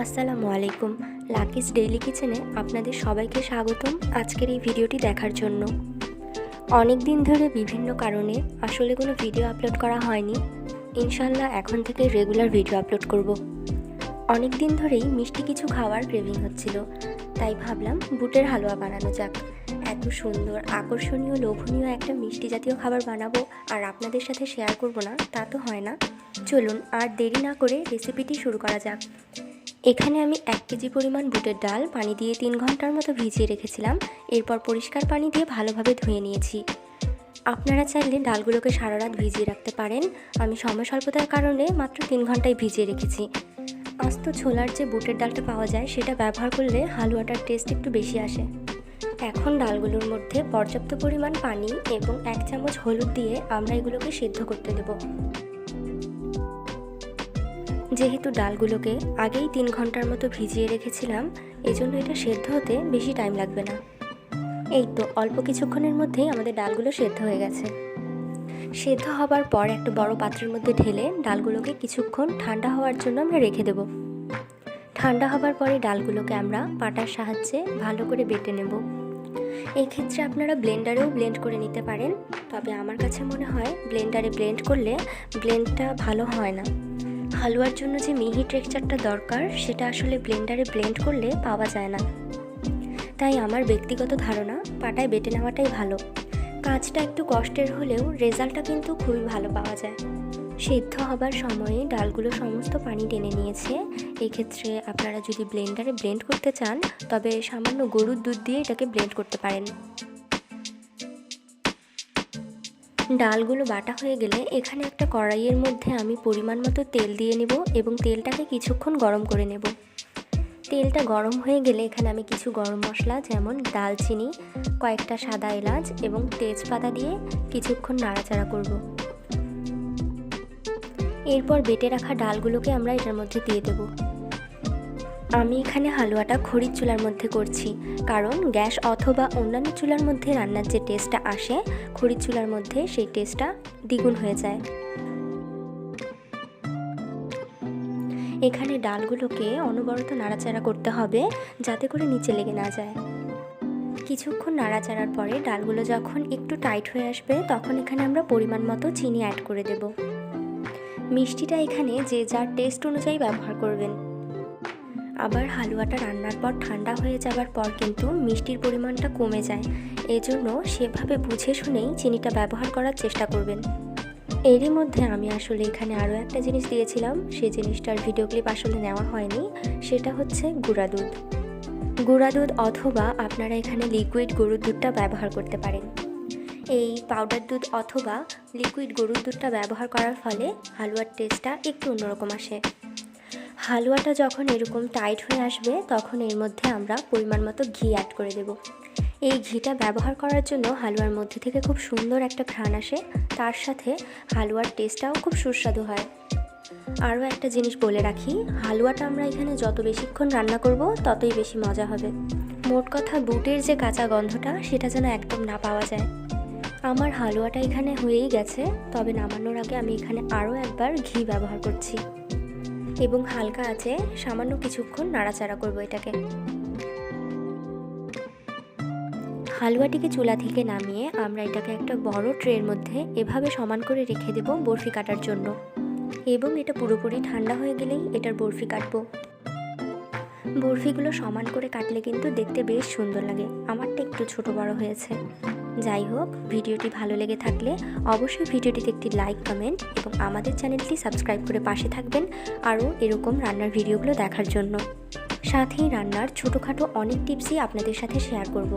আসসালামু আলাইকুম। Lucky's daily কিচেনে আপনাদের সবাইকে স্বাগতম আজকের এই ভিডিওটি দেখার জন্য। অনেক দিন ধরে বিভিন্ন কারণে আসলে কোনো ভিডিও আপলোড করা হয়নি। ইনশাল্লাহ এখন থেকে রেগুলার ভিডিও আপলোড করব। অনেক দিন ধরেই মিষ্টি কিছু খাওয়ার ক্রেভিং হচ্ছিল, তাই ভাবলাম বুটের হালুয়া বানানো যাক। এত সুন্দর, আকর্ষণীয়, লোভনীয় একটা মিষ্টি জাতীয় খাবার বানাবো আর আপনাদের সাথে শেয়ার করব না, তা তো হয় না। চলুন আর দেরি না করে রেসিপিটি শুরু করা যাক। এখানে আমি 1 কেজি পরিমাণ বুটের ডাল পানি দিয়ে 3 ঘন্টার মতো ভিজিয়ে রেখেছিলাম। এরপর পরিষ্কার পানি দিয়ে ভালোভাবে ধুয়ে নিয়েছি। আপনারা চাইলে ডালগুলোকে সারা রাত ভিজিয়ে রাখতে পারেন। আমি সময় স্বল্পতার কারণে মাত্র 3 ঘন্টায় ভিজিয়ে রেখেছি। আস্ত ছোলার যে বুটের ডালটা পাওয়া যায় সেটা ব্যবহার করলে হালুয়াটার টেস্ট একটু বেশি আসে। এখন ডালগুলোর মধ্যে পর্যাপ্ত পরিমাণ পানি এবং 1 চামচ হলুদ দিয়ে আমরা এগুলোকে সিদ্ধ করতে দেব। যেহেতু ডালগুলোকে আগেই 3 ঘন্টার মতো ভিজিয়ে রেখেছিলাম, এজন্য এটা সেদ্ধ হতে বেশি টাইম লাগবে না। এই তো অল্প কিছুক্ষণের মধ্যেই আমাদের ডালগুলো সেদ্ধ হয়ে গেছে। সেদ্ধ হবার পর একটা বড় পাত্রের মধ্যে ঢেলে ডালগুলোকে কিছুক্ষণ ঠান্ডা হওয়ার জন্য আমরা রেখে দেব। ঠান্ডা হবার পরে ডালগুলোকে আমরা পাটার সাহায্যে ভালো করে বেটে নেব। এই ক্ষেত্রে আপনারা ব্লেন্ডারেও ব্লেন্ড করে নিতে পারেন, তবে আমার কাছে মনে হয় ব্লেন্ডারে ব্লেন্ড করলে ব্লেন্ডটা ভালো হয় না। হালুয়ার জন্য যে মিহি টেক্সচারটা দরকার সেটা আসলে ব্লেন্ডারে ব্লেন্ড করলে পাওয়া যায় না। তাই আমার ব্যক্তিগত ধারণা পাটায় বেটে নেওয়াটাই ভালো। কাজটা একটু কষ্টের হলেও রেজাল্টটা কিন্তু খুবই ভালো পাওয়া যায়। সেদ্ধ হবার সময়ে ডালগুলো সমস্ত পানি টেনে নিয়েছে। এক্ষেত্রে আপনারা যদি ব্লেন্ডারে ব্লেন্ড করতে চান তবে সামান্য গরুর দুধ দিয়ে এটাকে ব্লেন্ড করতে পারেন। ডালগুলো বাটা হয়ে গেলে এখানে একটা কড়াইয়ের মধ্যে আমি পরিমাণ মতো তেল দিয়ে নেব এবং তেলটাকে কিছুক্ষণ গরম করে নেব। তেলটা গরম হয়ে গেলে এখানে আমি কিছু গরম মশলা যেমন দালচিনি, কয়েকটা সাদা এলাচ এবং তেজপাতা দিয়ে কিছুক্ষণ নাড়াচাড়া করব। এরপর বেটে রাখা ডালগুলোকে আমরা এটার মধ্যে দিয়ে দেব। আমি এখানে হালুয়াটা খড়ির চুলার মধ্যে করছি, কারণ গ্যাস অথবা অন্যান্য চুলার মধ্যে রান্নার যে টেস্টটা আসে খড়ির চুলার মধ্যে সেই টেস্টটা দ্বিগুণ হয়ে যায়। এখানে ডালগুলোকে অনবরত নাড়াচাড়া করতে হবে যাতে করে নিচে লেগে না যায়। কিছুক্ষণ নাড়াচাড়ার পরে ডালগুলো যখন একটু টাইট হয়ে আসবে তখন এখানে আমরা পরিমাণ মতো চিনি অ্যাড করে দেব। মিষ্টিটা এখানে যে যার টেস্ট অনুযায়ী ব্যবহার করবেন। আবার হালুয়াটা রান্নার পর ঠান্ডা হয়ে যাবার পর কিন্তু মিষ্টির পরিমাণটা কমে যায়, এজন্য সেভাবে বুঝে শুনেই চিনিটা ব্যবহার করার চেষ্টা করবেন। এরই মধ্যে আমি আসলে এখানে আরও একটা জিনিস দিয়েছিলাম, সেই জিনিসটার ভিডিও ক্লিপ আসলে নেওয়া হয়নি। সেটা হচ্ছে গুঁড়া দুধ। গুঁড়া দুধ অথবা আপনারা এখানে লিকুইড গরুর দুধটা ব্যবহার করতে পারেন। এই পাউডার দুধ অথবা লিকুইড গরুর দুধটা ব্যবহার করার ফলে হালুয়ার টেস্টটা একটু অন্যরকম আসে। হালুয়াটা যখন এরকম টাইট হয়ে আসবে তখন এর মধ্যে আমরা পরিমাণ মতো ঘি অ্যাড করে দেব। এই ঘিটা ব্যবহার করার জন্য হালুয়ার মধ্যে থেকে খুব সুন্দর একটা ঘ্রাণ আসে, তার সাথে হালুয়ার টেস্টটাও খুব সুস্বাদু হয়। আরও একটা জিনিস বলে রাখি, হালুয়াটা আমরা এখানে যত বেশিক্ষণ রান্না করব ততই বেশি মজা হবে। মোট কথা বুটের যে কাঁচা গন্ধটা সেটা যেন একদম না পাওয়া যায়। আমার হালুয়াটা এখানে হয়েই গেছে, তবে নামানোর আগে আমি এখানে আরও একবার ঘি ব্যবহার করছি এবং হালকা আঁচে সামান্য কিছুক্ষণ নাড়াচাড়া করব এটাকে। হালুয়াটিকে চুলা থেকে নামিয়ে আমরা এটাকে একটা বড় ট্রের মধ্যে এভাবে সমান করে রেখে দেব বরফি কাটার জন্য, এবং এটা পুরোপুরি ঠান্ডা হয়ে গেলেই এটার বরফি কাটবো। বরফিগুলো সমান করে কাটলে কিন্তু দেখতে বেশ সুন্দর লাগে। আমারটা একটু ছোট বড় হয়েছে। যাই হোক, ভিডিওটি ভালো লেগে থাকলে অবশ্যই ভিডিওটিতে একটি লাইক, কমেন্ট এবং আমাদের চ্যানেলটি সাবস্ক্রাইব করে পাশে থাকবেন আরও এরকম রান্নার ভিডিওগুলো দেখার জন্য। সাথেই রান্নার ছোটোখাটো অনেক টিপসই আপনাদের সাথে শেয়ার করব।